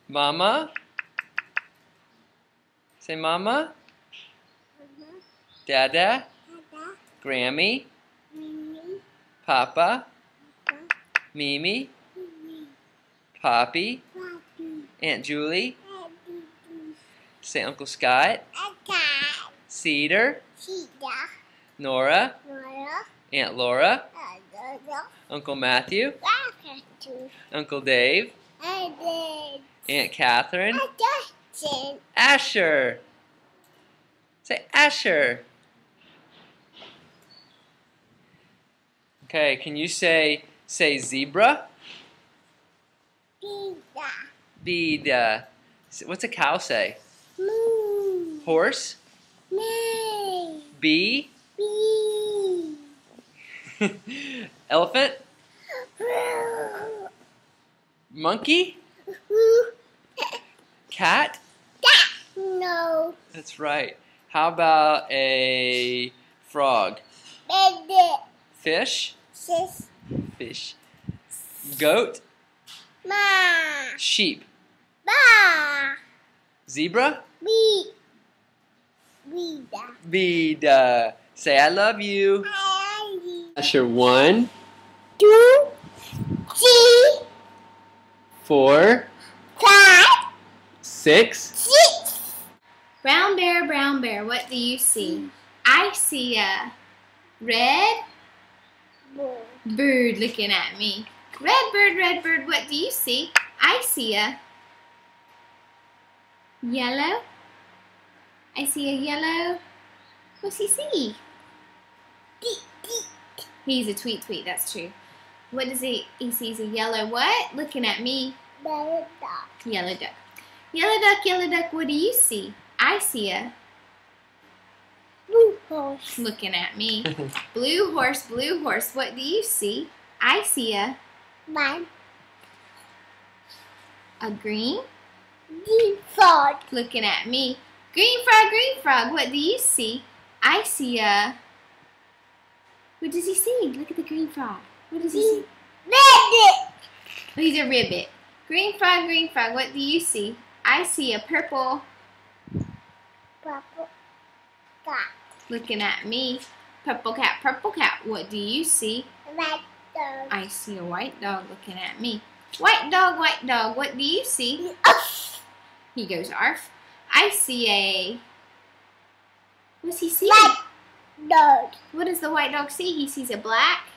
Mama? Say mama. Dada. Grammy. Papa. Mimi. Poppy. Aunt Julie. Say Uncle Scott. Cedar. Nora. Aunt Laura. Uncle Matthew. Uncle Dave. Aunt Catherine. Asher. Say Asher. Okay, can you say zebra? Bida. What's a cow say? Moo. Horse? Moo. Bee? Bee. Elephant? Monkey? Cat? No. That's right. How about a frog? Baby. Fish? Sis. Fish. Goat? Ma. Sheep. Ba. Zebra? Bee. Bida. Bida. Say I love you. Asher, 1, 2, 3, 4, 5, 6. 6. Brown bear, what do you see? I see a red bird looking at me. Red bird, what do you see? I see a yellow. I see a yellow. What's he see? He's a tweet, that's true. What does he sees a yellow what? Looking at me. Yellow duck. Yellow duck. Yellow duck, what do you see? I see a Blue horse. looking at me. Blue horse, what do you see? I see a One. green Frog. looking at me. Green frog, what do you see? I see a... What does he see? Look at the green frog. What does he see? Rabbit. Oh, he's a ribbit. Green frog, what do you see? I see a purple Purple cat. looking at me. Purple cat, what do you see? White dog. I see a white dog looking at me. White dog, what do you see? He goes, arf. I see a... What's he see? White dog. What does the white dog see? He sees a black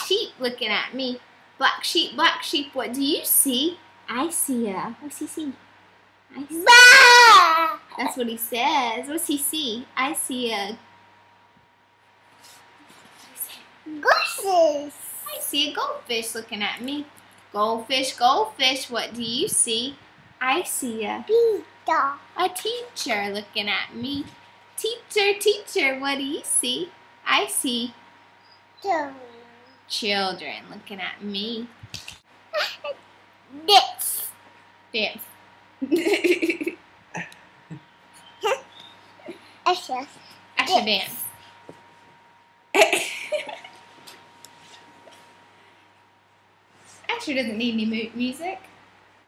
sheep looking at me. Black sheep, what do you see? I see a... What's he see? I see... Bah! That's what he says. What's he see? I see a... Gooses. I see a goldfish looking at me. Goldfish, what do you see? I see a Dog. teacher looking at me. Teacher, what do you see? I see children looking at me. This. Dance. Asher. Asher dance. Asher doesn't need any music.